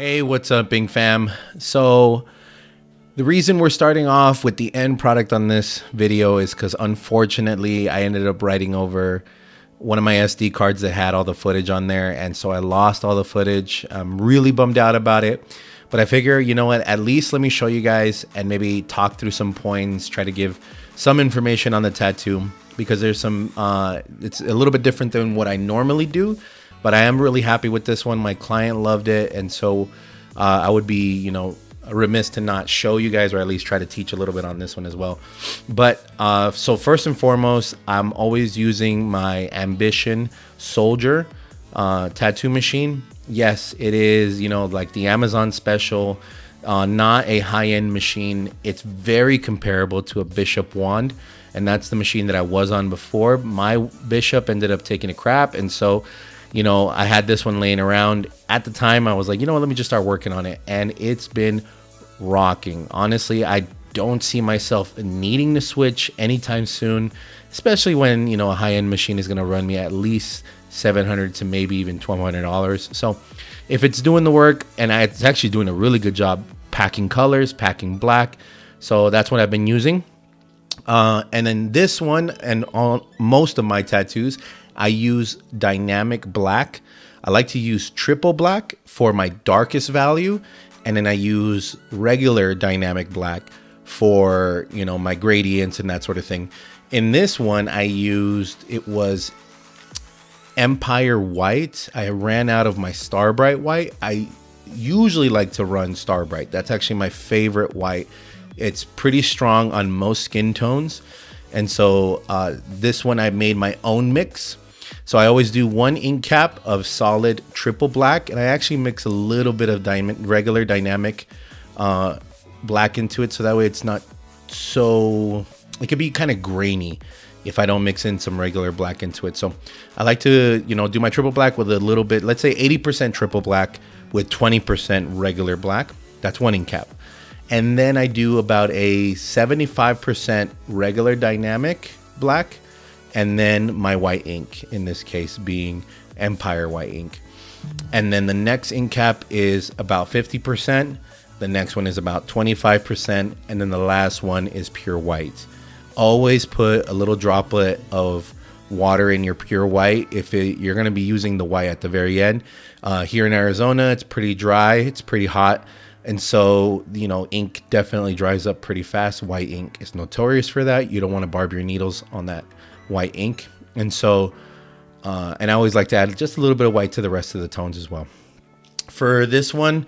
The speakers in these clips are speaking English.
Hey, what's up, Bing fam? So the reason we're starting off with the end product on this video is because unfortunately I ended up writing over one of my SD cards that had all the footage on there, and so I lost all the footage. I'm really bummed out about it, but I figure, you know what, at least let me show you guys and maybe talk through some points, try to give some information on the tattoo, because there's some it's a little bit different than what I normally do. But I am really happy with this one. My client loved it, and so I would be, remiss to not show you guys, or at least try to teach a little bit on this one as well. But so first and foremost, I'm always using my Ambition Soldier tattoo machine. Yes, it is, like the Amazon special, not a high-end machine. It's very comparable to a Bishop wand, and that's the machine that I was on before. My Bishop ended up taking a crap, and so I had this one laying around. At the time, I was like, let me just start working on it. And it's been rocking. Honestly, I don't see myself needing to switch anytime soon, especially when, a high-end machine is going to run me at least $700 to maybe even $1,200. So if it's doing the work, and it's actually doing a really good job packing colors, packing black. So that's what I've been using. And then this one, and on most of my tattoos, I use dynamic black. I like to use triple black for my darkest value, and then I use regular dynamic black for, my gradients and that sort of thing. In this one, it was Empire White. I ran out of my Starbright White. I usually like to run Starbright. That's actually my favorite white. It's pretty strong on most skin tones. And so this one, I made my own mix. So I always do one ink cap of solid triple black, and I actually mix a little bit of regular dynamic black into it, so that way it's not so, it could be kind of grainy if I don't mix in some regular black into it. So I like to, do my triple black with a little bit, let's say 80% triple black with 20% regular black. That's one ink cap. And then I do about a 75% regular dynamic black, and then my white ink, in this case being Empire White ink. And then the next ink cap is about 50%. The next one is about 25%. And then the last one is pure white. Always put a little droplet of water in your pure white if you're going to be using the white at the very end. Here in Arizona, it's pretty dry. It's pretty hot. And so, ink definitely dries up pretty fast. White ink is notorious for that. You don't want to barb your needles on that white ink. And so, and I always like to add just a little bit of white to the rest of the tones as well. For this one,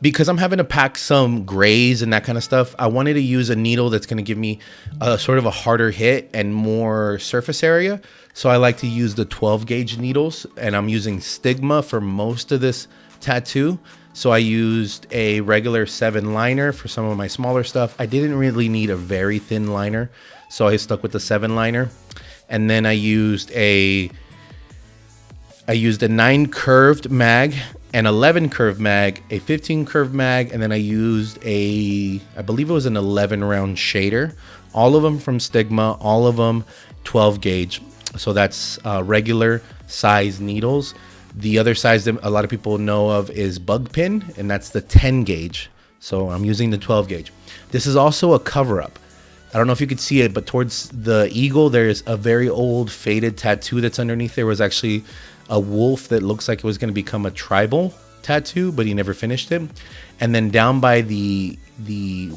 because I'm having to pack some grays and that kind of stuff, I wanted to use a needle that's going to give me a sort of a harder hit and more surface area. So I like to use the 12 gauge needles, and I'm using Stigma for most of this tattoo. So I used a regular 7 liner for some of my smaller stuff. I didn't really need a very thin liner, so I stuck with the 7 liner. And then I used a 9 curved mag, an 11 curved mag, a 15 curved mag, and then I used I believe it was an 11 round shader. All of them from Stigma, all of them 12 gauge. So that's regular size needles. The other size that a lot of people know of is Bug Pin, and that's the 10 gauge. So I'm using the 12 gauge. This is also a cover up. I don't know if you could see it, but towards the eagle, there's a very old faded tattoo that's underneath. There was actually a wolf that looks like it was going to become a tribal tattoo, but he never finished it. And then down by the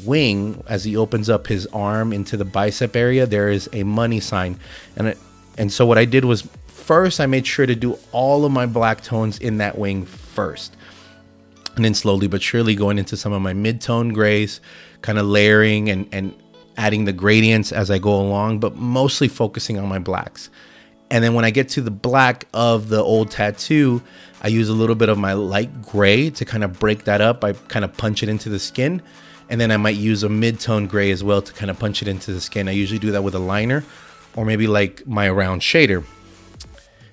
wing, as he opens up his arm into the bicep area, there is a money sign. And so what I did was, first, I made sure to do all of my black tones in that wing first. And then slowly but surely going into some of my mid-tone grays, kind of layering and adding the gradients as I go along, but mostly focusing on my blacks. And then when I get to the black of the old tattoo, I use a little bit of my light gray to kind of break that up. I kind of punch it into the skin. And then I might use a mid-tone gray as well to kind of punch it into the skin. I usually do that with a liner, or maybe like my round shader.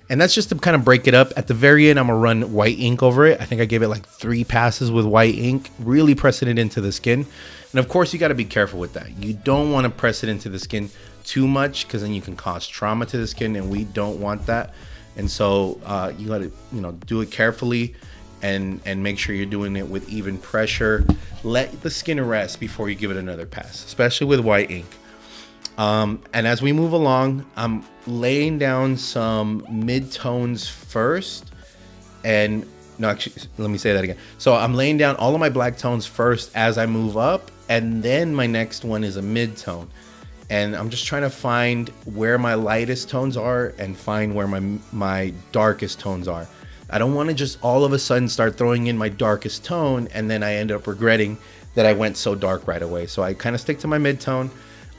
And that's just to kind of break it up. At the very end, I'm going to run white ink over it. I think I gave it like 3 passes with white ink, really pressing it into the skin. And of course, you got to be careful with that. You don't want to press it into the skin too much, because then you can cause trauma to the skin, and we don't want that. And so you got to, do it carefully. and make sure you're doing it with even pressure. Let the skin rest before you give it another pass, especially with white ink. And as we move along, I'm laying down some mid-tones first. And no, actually, let me say that again. So I'm laying down all of my black tones first as I move up, and then my next one is a mid-tone. And I'm just trying to find where my lightest tones are and find where my darkest tones are. I don't want to just all of a sudden start throwing in my darkest tone and then I end up regretting that I went so dark right away. So I kind of stick to my mid-tone,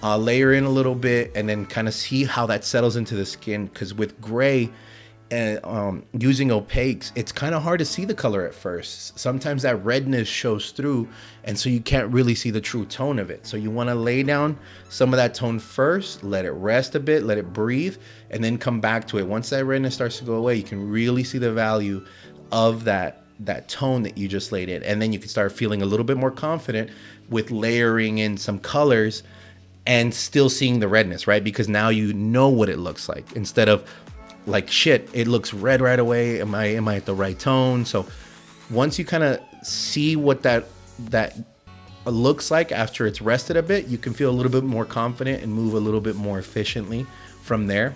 layer in a little bit, and then kind of see how that settles into the skin. Because with gray and using opaques, it's kind of hard to see the color at first. Sometimes that redness shows through, and so you can't really see the true tone of it. So you want to lay down some of that tone first, let it rest a bit, let it breathe, and then come back to it. Once that redness starts to go away, you can really see the value of that tone that you just laid in. And then you can start feeling a little bit more confident with layering in some colors and still seeing the redness, right? Because now you know what it looks like, instead of like, shit, it looks red right away. Am I at the right tone? So once you kind of see what that looks like after it's rested a bit, you can feel a little bit more confident and move a little bit more efficiently from there.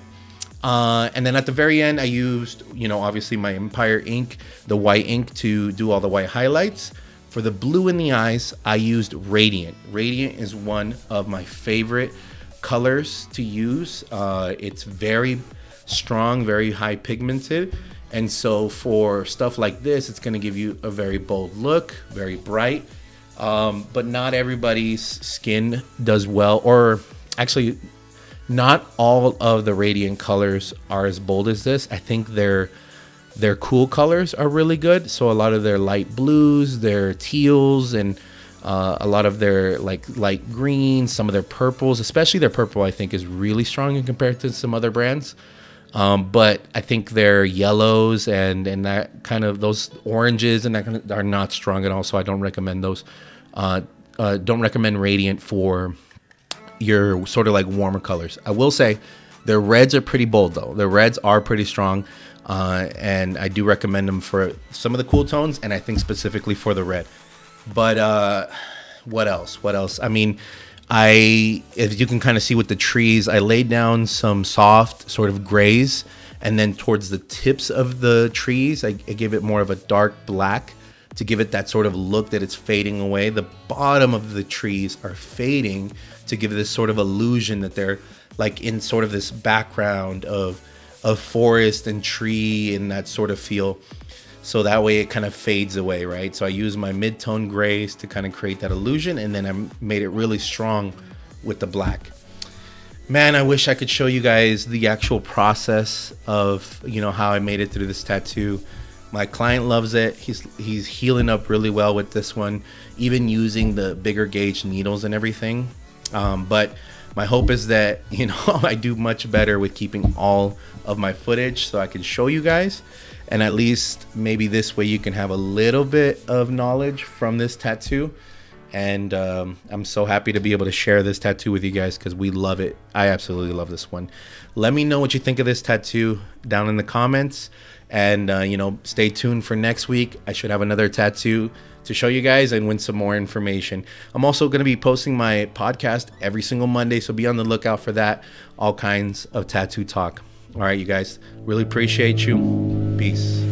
And then at the very end, I used, obviously my Empire ink, the white ink, to do all the white highlights. For the blue in the eyes, I used Radiant. Radiant is one of my favorite colors to use. It's very strong, very high pigmented, and so for stuff like this, it's going to give you a very bold look, very bright, but not everybody's skin does well, or actually not all of the Radiant colors are as bold as this. I think their cool colors are really good, so a lot of their light blues, their teals, and a lot of their like light greens, some of their purples, especially their purple, I think is really strong in compared to some other brands. But I think their yellows and that kind of, those oranges and that kind of, are not strong at all. So I don't recommend those. Don't recommend Radiant for your sort of like warmer colors. I will say their reds are pretty bold though. Their reds are pretty strong. And I do recommend them for some of the cool tones, and I think specifically for the red. But what else? I mean, if you can kind of see with the trees, I laid down some soft sort of grays, and then towards the tips of the trees, I gave it more of a dark black to give it that sort of look that it's fading away. The bottom of the trees are fading to give this sort of illusion that they're like in sort of this background of forest and tree and that sort of feel. So that way it kind of fades away, right? So I use my mid-tone grays to kind of create that illusion, and then I made it really strong with the black. Man, I wish I could show you guys the actual process of, how I made it through this tattoo. My client loves it. He's healing up really well with this one, even using the bigger gauge needles and everything. But my hope is that, I do much better with keeping all of my footage so I can show you guys. And at least maybe this way you can have a little bit of knowledge from this tattoo. And I'm so happy to be able to share this tattoo with you guys because we love it. I absolutely love this one. Let me know what you think of this tattoo down in the comments. And, stay tuned for next week. I should have another tattoo to show you guys and win some more information. I'm also going to be posting my podcast every single Monday, so be on the lookout for that. All kinds of tattoo talk. All right, you guys, really appreciate you. Peace.